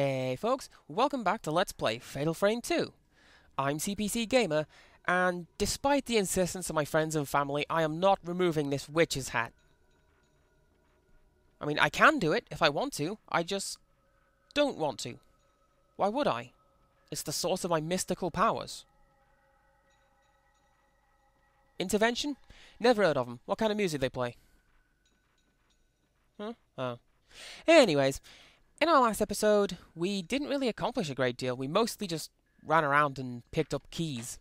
Hey folks, welcome back to Let's Play Fatal Frame 2. I'm CPC Gamer, and despite the insistence of my friends and family, I am not removing this witch's hat. I mean, I can do it if I want to, I just don't want to. Why would I? It's the source of my mystical powers. Intervention? Never heard of them. What kind of music they play? Huh? Oh. Anyways, in our last episode, we didn't really accomplish a great deal. We mostly just ran around and picked up keys.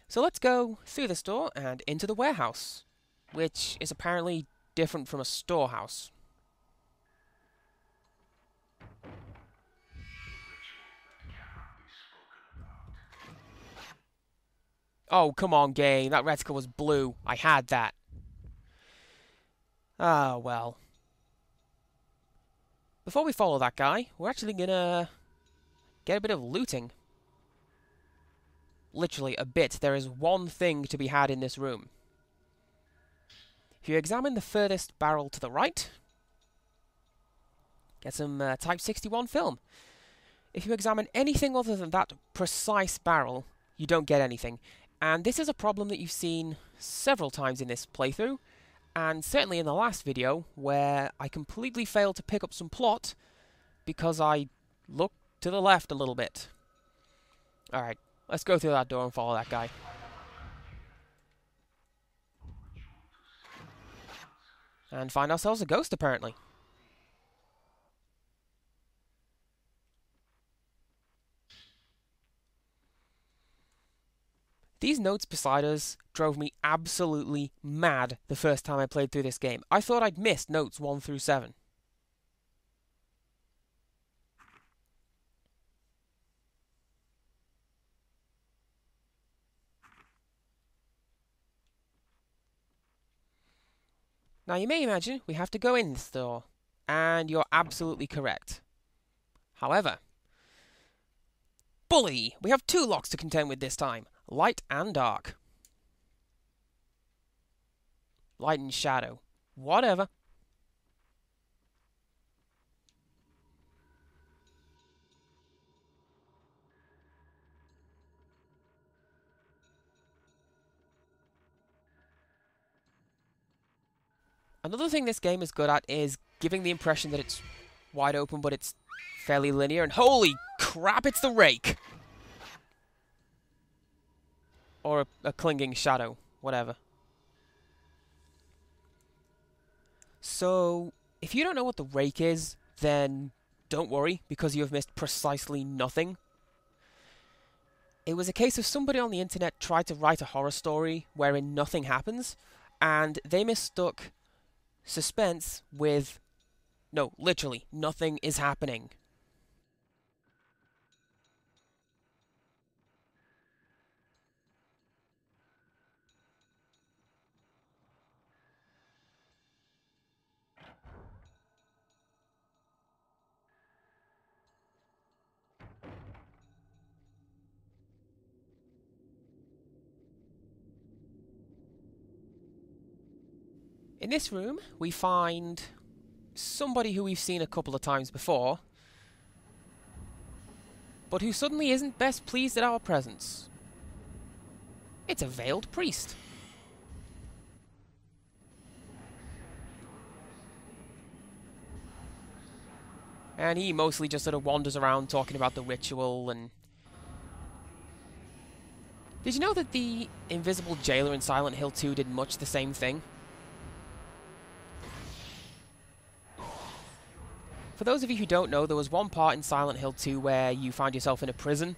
So let's go through this door and into the warehouse, which is apparently different from a storehouse. Oh, come on, game. That reticle was blue. I had that. Ah, well. Before we follow that guy, we're actually gonna get a bit of looting. Literally, a bit. There is one thing to be had in this room. If you examine the furthest barrel to the right, get some Type 61 film. If you examine anything other than that precise barrel, you don't get anything. And this is a problem that you've seen several times in this playthrough, and certainly in the last video, where I completely failed to pick up some plot because I looked to the left a little bit. Alright, let's go through that door and follow that guy. And find ourselves a ghost, apparently. These notes beside us drove me absolutely mad the first time I played through this game. I thought I'd missed notes 1 through 7. Now you may imagine we have to go in this door, and you're absolutely correct. However, bully! We have 2 locks to contend with this time. Light and dark. Light and shadow. Whatever. Another thing this game is good at is giving the impression that it's wide open, but it's fairly linear, and holy crap, it's the rake! Or a clinging shadow, whatever. So, if you don't know what the rake is, then don't worry, because you have missed precisely nothing. It was a case of somebody on the internet tried to write a horror story wherein nothing happens, and they mistook suspense with, no, literally, nothing is happening. In this room, we find somebody who we've seen a couple of times before, but who suddenly isn't best pleased at our presence. It's a veiled priest. And he mostly just sort of wanders around talking about the ritual and... Did you know that the invisible jailer in Silent Hill 2 did much the same thing? For those of you who don't know, there was one part in Silent Hill 2 where you found yourself in a prison,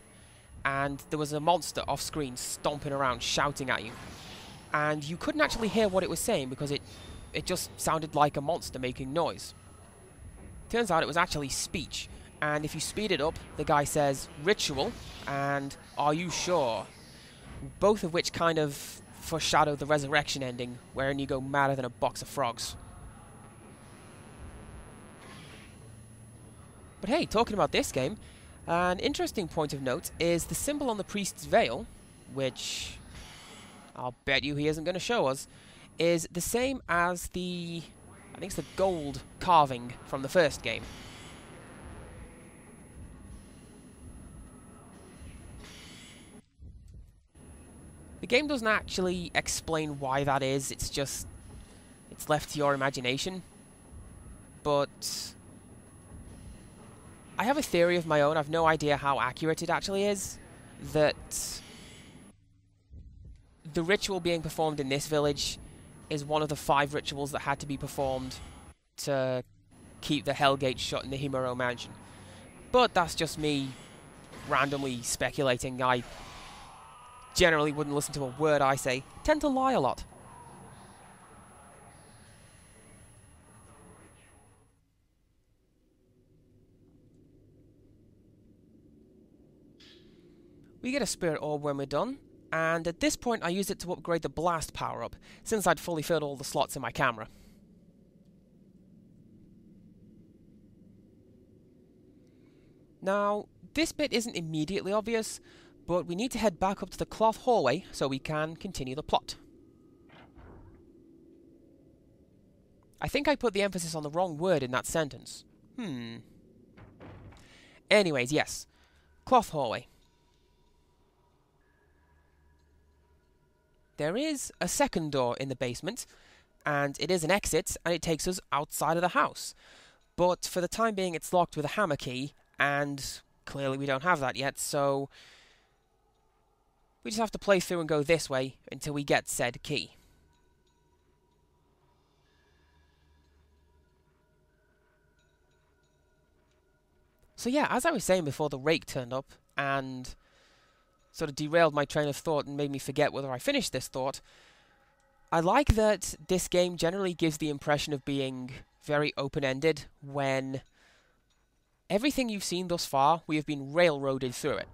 and there was a monster off-screen stomping around, shouting at you. And you couldn't actually hear what it was saying because it just sounded like a monster making noise. Turns out it was actually speech, and if you speed it up, the guy says, "Ritual," and "Are you sure?" Both of which kind of foreshadow the resurrection ending, wherein you go madder than a box of frogs. But hey, talking about this game, an interesting point of note is the symbol on the priest's veil, which I'll bet you he isn't going to show us, is the same as the, I think it's the gold carving from the first game. game doesn't actually explain why that is, it's left to your imagination. But I have a theory of my own, I've no idea how accurate it actually is, that the ritual being performed in this village is one of the 5 rituals that had to be performed to keep the Hellgate shut in the Himuro mansion. But that's just me randomly speculating. I generally wouldn't listen to a word I say. Tend to lie a lot. We get a spirit orb when we're done, and at this point I used it to upgrade the blast power-up, since I'd fully filled all the slots in my camera. Now, this bit isn't immediately obvious, but we need to head back up to the cloth hallway so we can continue the plot. I think I put the emphasis on the wrong word in that sentence. Anyways, yes. Cloth hallway. There is a second door in the basement, and it is an exit, and it takes us outside of the house. But for the time being, it's locked with a hammer key, and clearly we don't have that yet, so we just have to play through and go this way until we get said key. So yeah, as I was saying before the rake turned up and sort of derailed my train of thought and made me forget whether I finished this thought, I like that this game generally gives the impression of being very open-ended when everything you've seen thus far, we have been railroaded through it.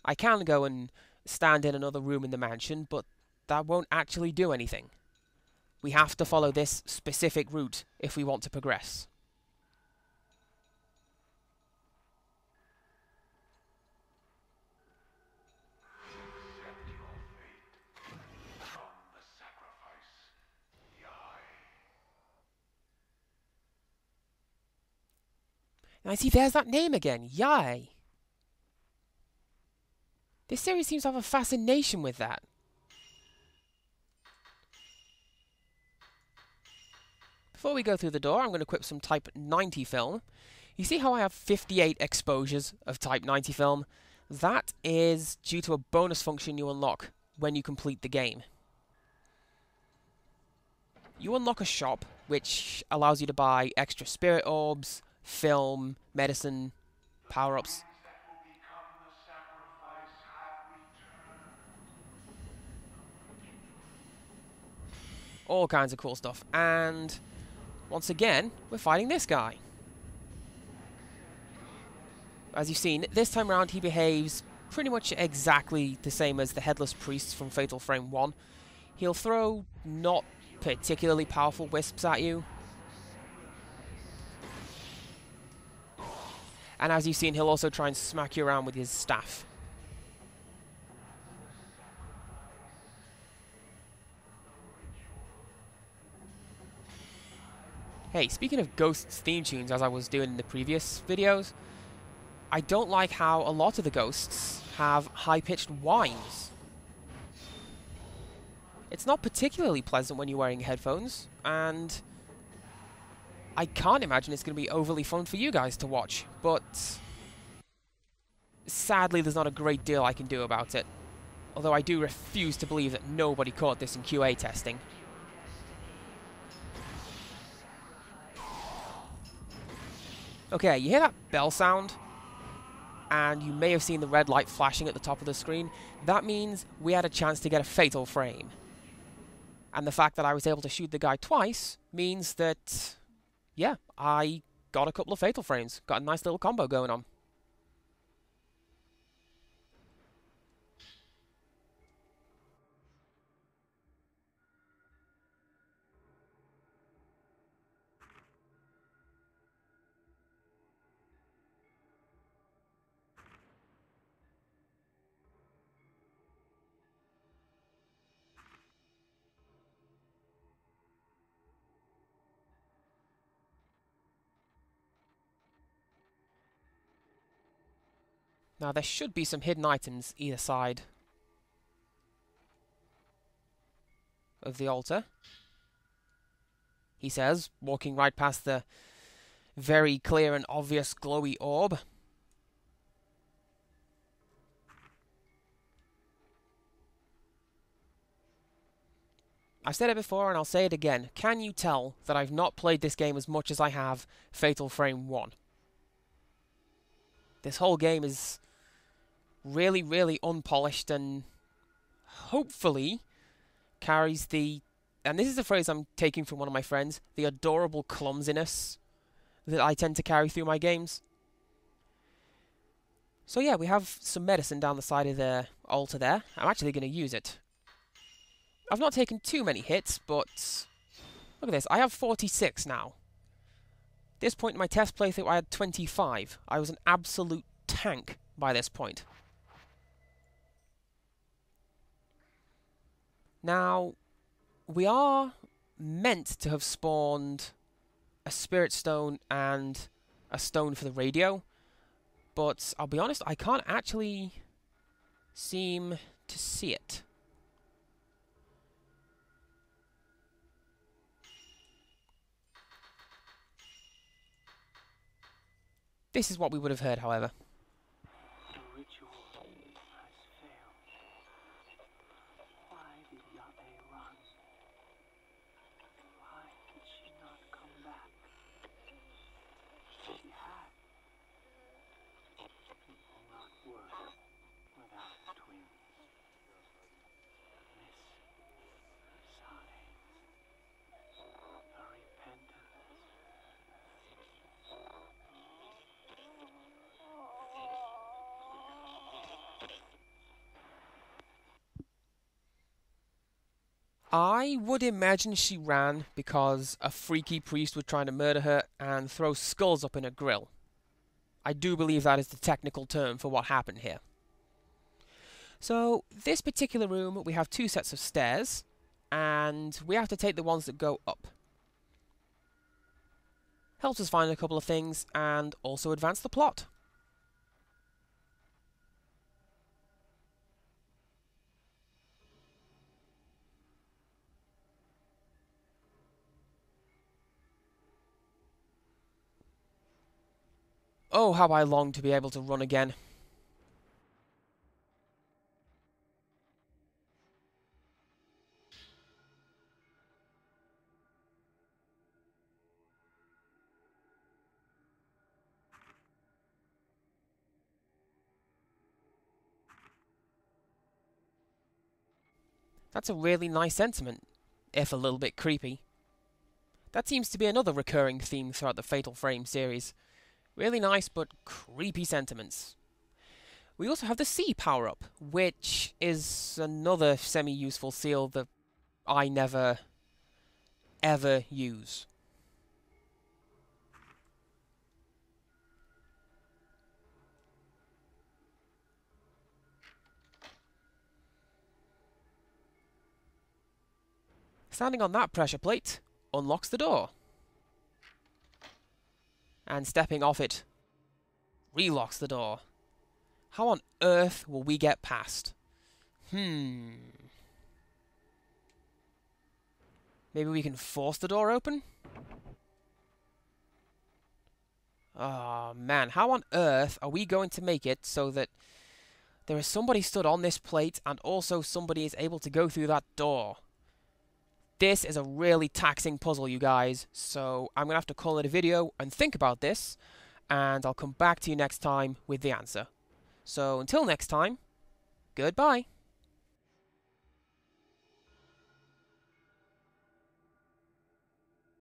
I can go and stand in another room in the mansion, but that won't actually do anything. We have to follow this specific route if we want to progress. And I see there's that name again, Yai. This series seems to have a fascination with that. Before we go through the door, I'm going to equip some Type 90 film. You see how I have 58 exposures of Type 90 film? That is due to a bonus function you unlock when you complete the game. You unlock a shop, which allows you to buy extra spirit orbs, film, medicine, power-ups. All kinds of cool stuff. And once again, we're fighting this guy. As you've seen, this time around he behaves pretty much exactly the same as the Headless Priests from Fatal Frame 1. He'll throw not particularly powerful wisps at you. And as you've seen, he'll also try and smack you around with his staff. Hey, speaking of Ghosts theme tunes, as I was doing in the previous videos, I don't like how a lot of the ghosts have high-pitched whines. It's not particularly pleasant when you're wearing headphones, and I can't imagine it's going to be overly fun for you guys to watch, but sadly there's not a great deal I can do about it. Although I do refuse to believe that nobody caught this in QA testing. Okay, you hear that bell sound? And you may have seen the red light flashing at the top of the screen. That means we had a chance to get a fatal frame. And the fact that I was able to shoot the guy twice means that, yeah, I got a couple of fatal frames. Got a nice little combo going on. Now, there should be some hidden items either side. of the altar, he says, walking right past the very clear and obvious glowy orb. I've said it before and I'll say it again. Can you tell that I've not played this game as much as I have Fatal Frame 1? This whole game is really, really unpolished and hopefully carries the, and this is a phrase I'm taking from one of my friends, the adorable clumsiness that I tend to carry through my games. So yeah, we have some medicine down the side of the altar there. I'm actually going to use it. I've not taken too many hits, but look at this. I have 46 now. This point in my test playthrough, I had 25. I was an absolute tank by this point. Now, we are meant to have spawned a spirit stone and a stone for the radio, but I'll be honest, I can't actually seem to see it. This is what we would have heard, however. The ritual has failed. Why did Yabe run? Why did she not come back? She had. It will not work without twins. Miss Signs. A repentance. I would imagine she ran because a freaky priest was trying to murder her and throw skulls up in her grill. I do believe that is the technical term for what happened here. So, this particular room, we have two sets of stairs, and we have to take the ones that go up. Helps us find a couple of things, and also advance the plot. Oh, how I long to be able to run again. That's a really nice sentiment, if a little bit creepy. That seems to be another recurring theme throughout the Fatal Frame series. Really nice but creepy sentiments. We also have the C power-up, which is another semi-useful seal that I never, ever use. Standing on that pressure plate unlocks the door. And stepping off it relocks the door. How on earth will we get past? Maybe we can force the door open? Oh man, how on earth are we going to make it so that there is somebody stood on this plate and also somebody is able to go through that door? This is a really taxing puzzle, you guys, so I'm going to have to call it a video and think about this, and I'll come back to you next time with the answer. So until next time, goodbye.